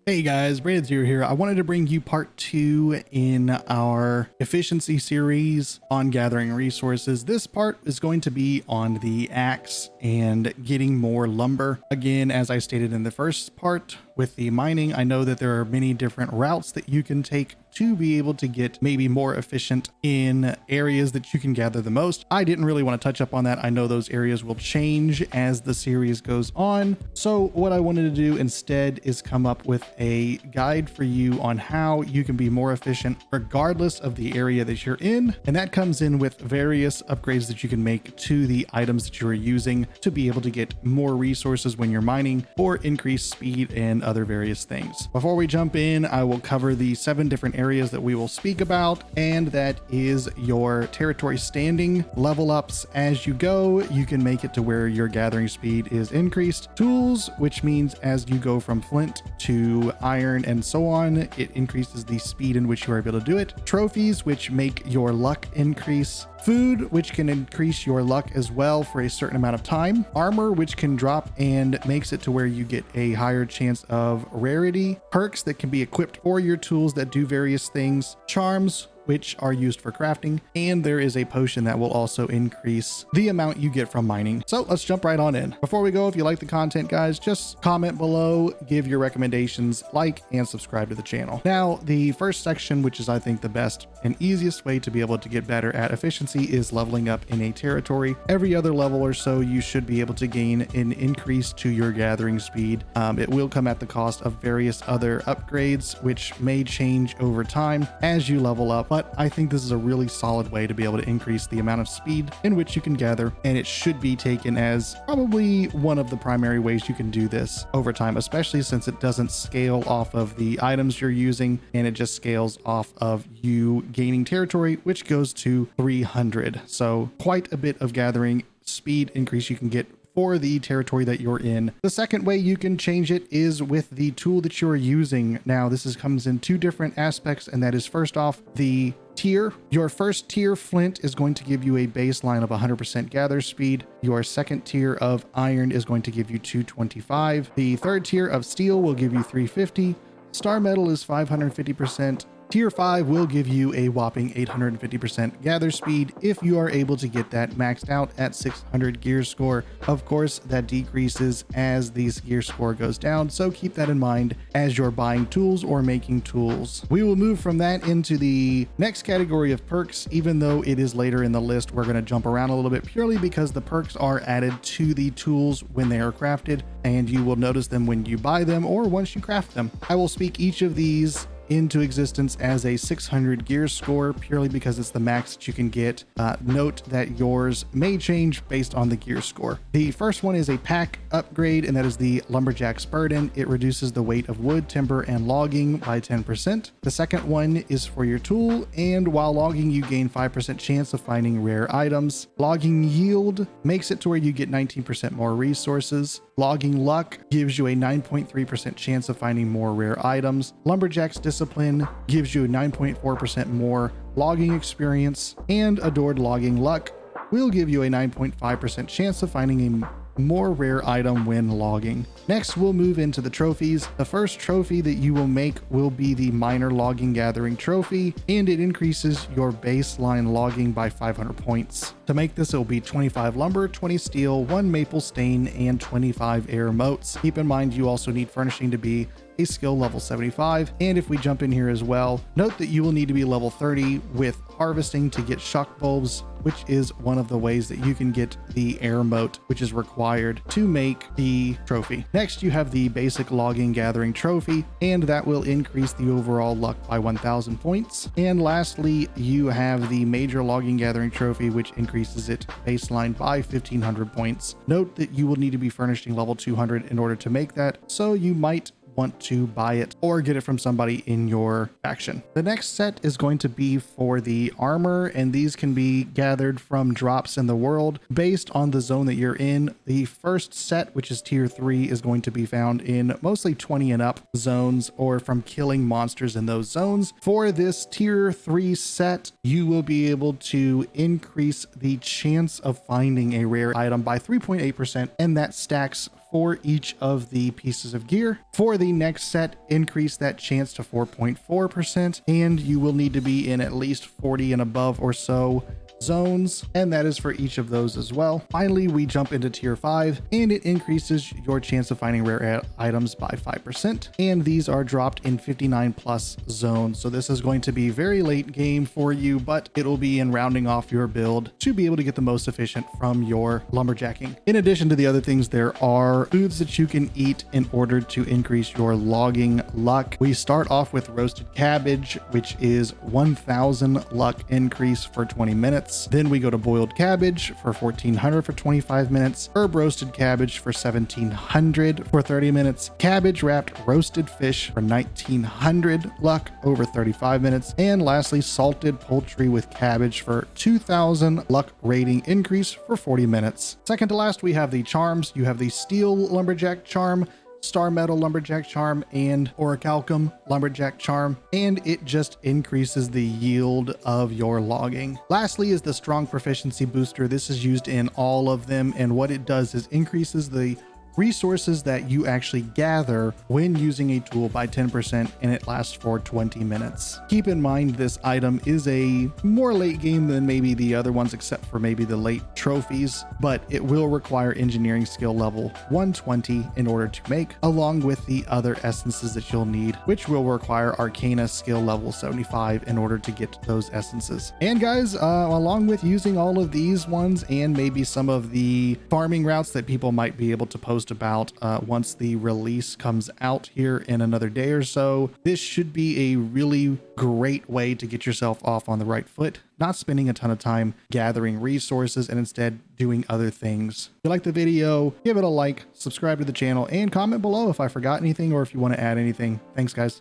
Hey guys, Brandon here. I wanted to bring you part 2 in our efficiency series on gathering resources. This part is going to be on the axe and getting more lumber. Again, as I stated in the first part with the mining, I know that there are many different routes that you can take to be able to get maybe more efficient in areas that you can gather the most. I didn't really want to touch up on that. I know those areas will change as the series goes on. So what I wanted to do instead is come up with a guide for you on how you can be more efficient regardless of the area that you're in. And that comes in with various upgrades that you can make to the items that you are using to be able to get more resources when you're mining or increase speed and other various things. Before we jump in, I will cover the 7 different areas that we will speak about, and that is your territory standing, level ups as you go. You can make it to where your gathering speed is increased. Tools, which means as you go from flint to iron and so on, it increases the speed in which you are able to do it. Trophies, which make your luck increase. Food, which can increase your luck as well for a certain amount of time. Armor, which can drop and makes it to where you get a higher chance of rarity. Perks that can be equipped for your tools that do various things. Charms, which are used for crafting, and there is a potion that will also increase the amount you get from mining. So let's jump right on in. Before we go, if you like the content, guys, just comment below, give your recommendations, like, and subscribe to the channel. Now, the first section, which is I think the best and easiest way to be able to get better at efficiency, is leveling up in a territory. Every other level or so, you should be able to gain an increase to your gathering speed. It will come at the cost of various other upgrades, which may change over time as you level up. But I think this is a really solid way to be able to increase the amount of speed in which you can gather, and it should be taken as probably one of the primary ways you can do this over time, especially since it doesn't scale off of the items you're using, and it just scales off of you gaining territory, which goes to 300. So quite a bit of gathering speed increase you can get for the territory that you're in. The second way you can change it is with the tool that you're using. Now, comes in 2 different aspects, and that is first off, the tier. Your first tier flint is going to give you a baseline of 100% gather speed. Your second tier of iron is going to give you 225. The third tier of steel will give you 350. Star metal is 550%. Tier 5 will give you a whopping 850% gather speed if you are able to get that maxed out at 600 gear score. Of course, that decreases as the gear score goes down, so keep that in mind as you're buying tools or making tools. We will move from that into the next category of perks. Even though it is later in the list, we're going to jump around a little bit purely because the perks are added to the tools when they are crafted, and you will notice them when you buy them or once you craft them. I will speak each of these into existence as a 600 gear score purely because it's the max that you can get. Note that yours may change based on the gear score. The first one is a pack upgrade, and that is the Lumberjack's Burden. It reduces the weight of wood, timber, and logging by 10%. The second one is for your tool, and while logging, you gain 5% chance of finding rare items. Logging yield makes it to where you get 19% more resources. Logging luck gives you a 9.3% chance of finding more rare items. Lumberjack's Discipline gives you a 9.4% more logging experience, and Adored Logging Luck will give you a 9.5% chance of finding a more rare item when logging. Next, we'll move into the trophies. The first trophy that you will make will be the Minor Logging Gathering Trophy, and it increases your baseline logging by 500 points. To make this, it will be 25 lumber, 20 steel, 1 maple stain, and 25 air motes. Keep in mind, you also need furnishing to be a skill level 75. And if we jump in here as well, note that you will need to be level 30 with harvesting to get shock bulbs, which is one of the ways that you can get the air mote, which is required to make the trophy. Next, you have the basic logging gathering trophy, and that will increase the overall luck by 1,000 points. And lastly, you have the major logging gathering trophy, which increases it baseline by 1,500 points. Note that you will need to be furnishing level 200 in order to make that, so you might want to buy it or get it from somebody in your faction. The next set is going to be for the armor, and these can be gathered from drops in the world based on the zone that you're in. The first set, which is tier 3, is going to be found in mostly 20 and up zones or from killing monsters in those zones. For this tier 3 set, you will be able to increase the chance of finding a rare item by 3.8%, and that stacks for each of the pieces of gear. For the next set, increase that chance to 4.4%, and you will need to be in at least 40 and above or so zones, and that is for each of those as well. Finally, we jump into tier 5, and it increases your chance of finding rare items by 5%, and these are dropped in 59 plus zones. So this is going to be very late game for you, but it'll be in rounding off your build to be able to get the most efficient from your lumberjacking. In addition to the other things, there are foods that you can eat in order to increase your logging luck. We start off with roasted cabbage, which is 1000 luck increase for 20 minutes. Then we go to boiled cabbage for 1400 for 25 minutes, herb roasted cabbage for 1700 for 30 minutes, cabbage wrapped roasted fish for 1900 luck over 35 minutes, and lastly, salted poultry with cabbage for 2000 luck rating increase for 40 minutes. Second to last, we have the charms. You have the steel lumberjack charm, star metal lumberjack charm, and orichalcum lumberjack charm, and it just increases the yield of your logging. Lastly is the strong proficiency booster. This is used in all of them, and what it does is increases the resources that you actually gather when using a tool by 10%, and it lasts for 20 minutes. Keep in mind this item is a more late game than maybe the other ones, except for maybe the late trophies, but it will require engineering skill level 120 in order to make, along with the other essences that you'll need, which will require arcana skill level 75 in order to get those essences. And guys, along with using all of these ones and maybe some of the farming routes that people might be able to post about once the release comes out here in another day or so, this should be a really great way to get yourself off on the right foot, not spending a ton of time gathering resources and instead doing other things. If you like the video, give it a like, subscribe to the channel, and comment below if I forgot anything or if you want to add anything. Thanks, guys.